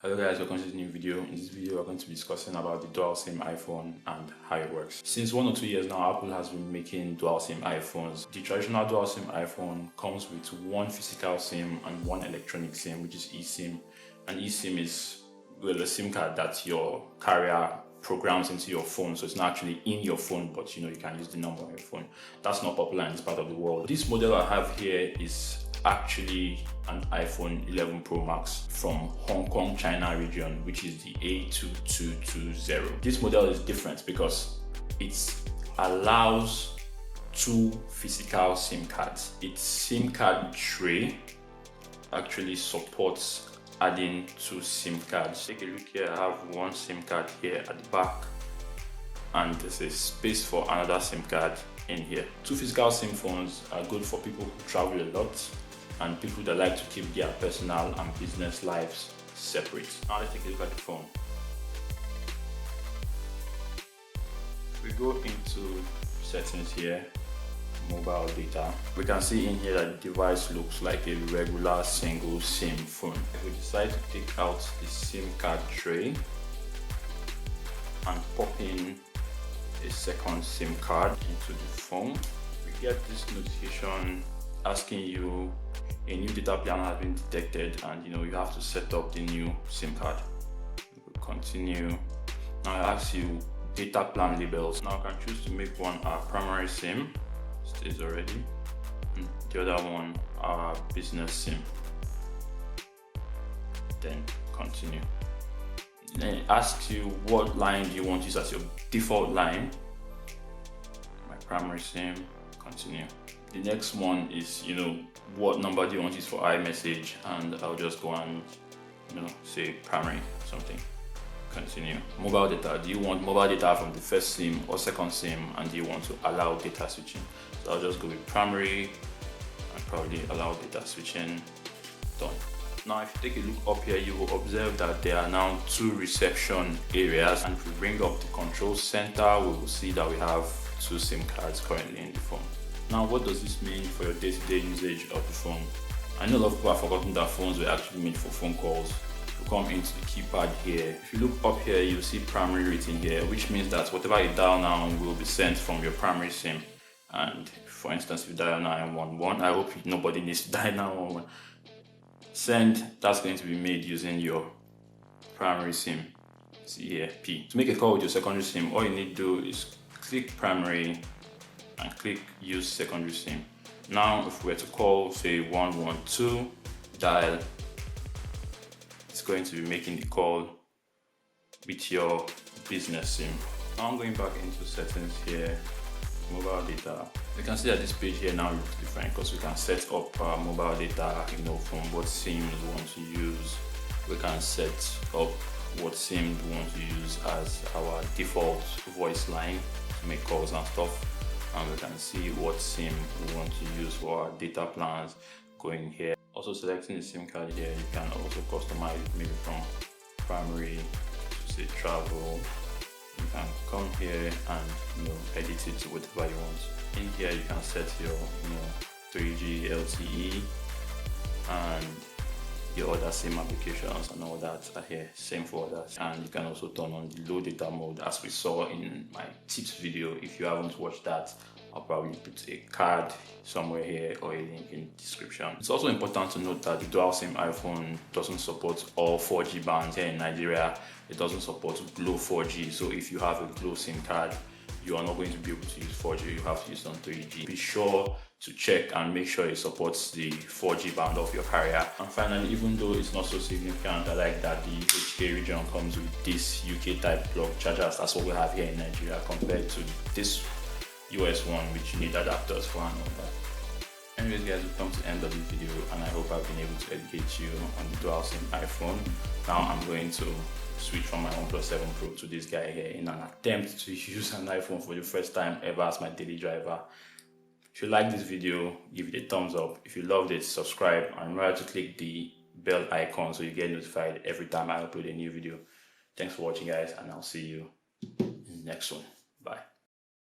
Hello guys, welcome to this new video. In this video we're going to be discussing about the dual SIM iPhone and how it works. Since 1 or 2 years now, Apple has been making dual SIM iPhones. The traditional dual SIM iPhone comes with one physical SIM and one electronic SIM, which is eSIM. And eSIM is a SIM card that your carrier programs into your phone, so it's not actually in your phone, but you can use the number on your phone. That's not popular in this part of the world. This model I have here is actually an iPhone 11 Pro Max from Hong Kong, China region, which is the A2220. This model is different because it allows two physical SIM cards. Its SIM card tray actually supports adding two SIM cards. Take a look here. I have one SIM card here at the back, and there's a space for another SIM card in here. Two physical SIM phones are good for people who travel a lot and people that like to keep their personal and business lives separate. Now let's take a look at the phone. We go into settings here, mobile data. We can see in here that the device looks like a regular single SIM phone. If we decide to take out the SIM card tray and pop in a second SIM card into the phone, we get this notification asking you a new data plan has been detected, and you have to set up the new SIM card. We'll continue. Now it asks you data plan labels. Now I can choose to make one our primary SIM, stays already, and the other one our business SIM. Then continue. Then it asks you what line do you want to use as your default line. My primary SIM, continue. The next one is, what number do you want to use for iMessage, and I'll just go and, say primary something. Continue. Mobile data. Do you want mobile data from the first SIM or second SIM, and do you want to allow data switching? So I'll just go with primary and probably allow data switching. Done. Now if you take a look up here, you will observe that there are now two reception areas, and if we bring up the control center, we will see that we have two SIM cards currently in the phone. Now what does this mean for your day-to-day usage of the phone? I know a lot of people have forgotten that phones were actually made for phone calls. You come into the keypad here. If you look up here, you'll see primary written here, which means that whatever you dial now will be sent from your primary SIM. And for instance, if you dial 911, I hope nobody needs to dial 911. Send, that's going to be made using your primary SIM. See here, P. To make a call with your secondary SIM, all you need to do is click primary and click use secondary SIM. Now if we were to call, say 112, dial, it's going to be making the call with your business SIM. Now I'm going back into settings here, mobile data. You can see that this page here now looks different because we can set up mobile data, from what SIM we want to use. We can set up what SIM we want to use as our default voice line to make calls and stuff. And we can see what SIM we want to use for our data plans going here. Also selecting the SIM card here, you can also customize it maybe from primary to say travel. You can come here and edit it to whatever you want. In here you can set your 3G LTE and your other SIM applications and all that are here, same for others. And you can also turn on the low data mode as we saw in my tips video. If you haven't watched that, I'll probably put a card somewhere here or a link in the description. It's also important to note that the dual SIM iPhone doesn't support all 4G bands. Here in Nigeria, it doesn't support Glo 4G. So if you have a Glo SIM card, you are not going to be able to use 4G, you have to use on 3G. Be sure to check and make sure it supports the 4G band of your carrier. And finally, even though it's not so significant, I like that the HK region comes with this UK type plug chargers. That's what we have here in Nigeria compared to this US one, which you need adapters for and all that. Anyways guys, we've come to the end of this video, and I hope I've been able to educate you on the dual SIM iPhone. Now I'm going to switch from my OnePlus 7 Pro to this guy here in an attempt to use an iPhone for the first time ever as my daily driver. If you like this video, give it a thumbs up. If you loved it, subscribe, and remember to click the bell icon so you get notified every time I upload a new video. Thanks for watching guys, and I'll see you in the next one. Bye.